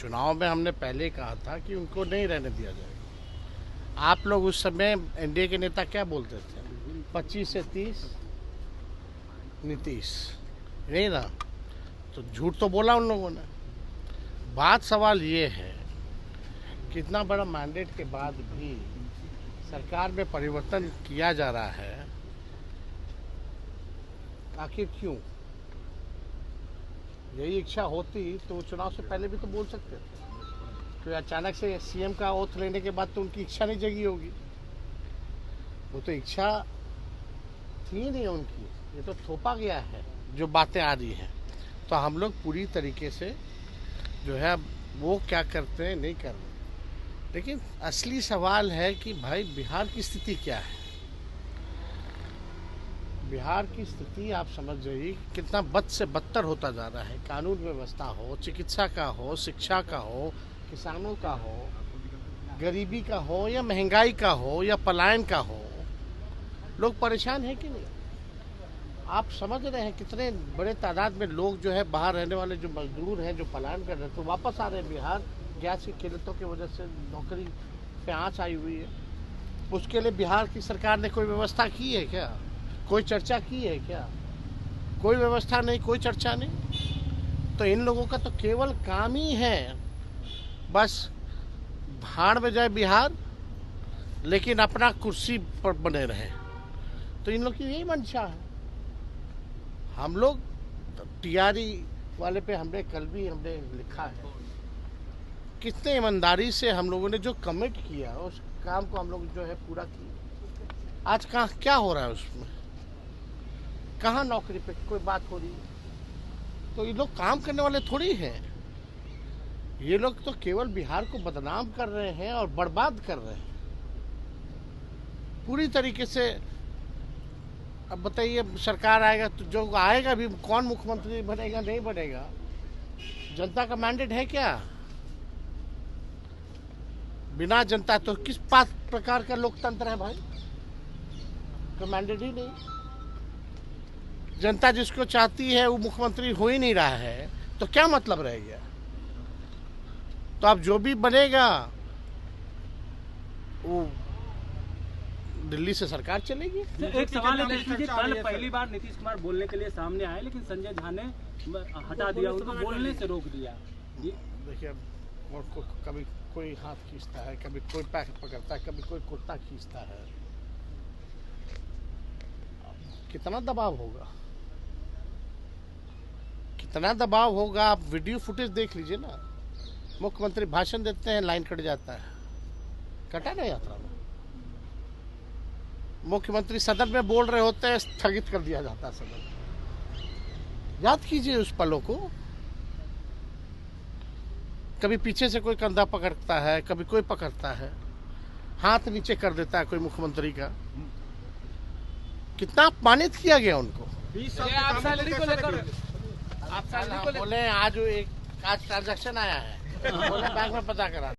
चुनाव में हमने पहले कहा था कि उनको नहीं रहने दिया जाएगा। आप लोग उस समय एनडीए के नेता क्या बोलते थे? 25 से 30 नीतीश नहीं ना, तो झूठ तो बोला उन लोगों ने। बात सवाल ये है कि इतना बड़ा मैंडेट के बाद भी सरकार में परिवर्तन किया जा रहा है, आखिर क्यों? यही इच्छा होती तो वो चुनाव से पहले भी तो बोल सकते थे। तो अचानक से सीएम का ओथ लेने के बाद तो उनकी इच्छा नहीं जगी होगी। वो तो इच्छा थी नहीं उनकी, ये तो थोपा गया है जो बातें आ रही हैं। तो हम लोग पूरी तरीके से जो है वो क्या करते हैं नहीं कर रहे। लेकिन असली सवाल है कि भाई बिहार की स्थिति क्या है। बिहार की स्थिति आप समझ जाइए कितना बद से बदतर होता जा रहा है। कानून व्यवस्था हो, चिकित्सा का हो, शिक्षा का हो, किसानों का हो, गरीबी का हो या महंगाई का हो या पलायन का हो, लोग परेशान हैं कि नहीं? आप समझ रहे हैं कितने बड़े तादाद में लोग जो है बाहर रहने वाले जो मजदूर हैं, जो पलायन कर रहे थे, तो वापस आ रहे हैं बिहार। गैस की किल्लतों की वजह से नौकरी पे आँच आई हुई है। उसके लिए बिहार की सरकार ने कोई व्यवस्था की है क्या? कोई चर्चा की है क्या? कोई व्यवस्था नहीं, कोई चर्चा नहीं। तो इन लोगों का तो केवल काम ही है बस भाड़ में जाए बिहार, लेकिन अपना कुर्सी पर बने रहे। तो इन लोग की यही मंशा है। हम लोग टीआरई वाले पे हमने कल भी हमने लिखा है कितने ईमानदारी से हम लोगों ने जो कमिट किया उस काम को हम लोग जो है पूरा किया। आज कहाँ क्या हो रहा है उसमें? कहाँ नौकरी पे कोई बात हो रही है? तो ये लोग काम करने वाले थोड़ी हैं। ये लोग तो केवल बिहार को बदनाम कर रहे हैं और बर्बाद कर रहे हैं पूरी तरीके से। अब बताइए सरकार आएगा तो जो आएगा भी कौन मुख्यमंत्री बनेगा नहीं बनेगा? जनता का मैंडेट है क्या? बिना जनता तो किस प्रकार का लोकतंत्र है भाई? तो मैंडेट ही नहीं। जनता जिसको चाहती है वो मुख्यमंत्री हो ही नहीं रहा है तो क्या मतलब रह गया? तो अब जो भी बनेगा वो दिल्ली से सरकार चलेगी। एक सवाल है कि कल पहली बार नीतीश कुमार बोलने के लिए सामने आए, लेकिन संजय झा ने हटा दिया, उनको बोलने से रोक दिया। देखिए कभी कोई हाथ खींचता है, कभी कोई पैर पकड़ता है, कभी कोई कुर्ता खींचता है। कितना दबाव होगा, कितना दबाव होगा? आप वीडियो फुटेज देख लीजिए ना। मुख्यमंत्री भाषण देते हैं, लाइन कट जाता है। कटा ना यात्रा में? मुख्यमंत्री सदन में बोल रहे होते हैं, स्थगित कर दिया जाता है सदन। याद कीजिए उस पलों को। कभी पीछे से कोई कंधा पकड़ता है, कभी कोई पकड़ता है, हाथ नीचे कर देता है कोई मुख्यमंत्री का। कितना अपमानित किया गया उनको। आप सैलरी को लेकर बोले आज ट्रांजैक्शन आया है, बोले बैंक में पता करा।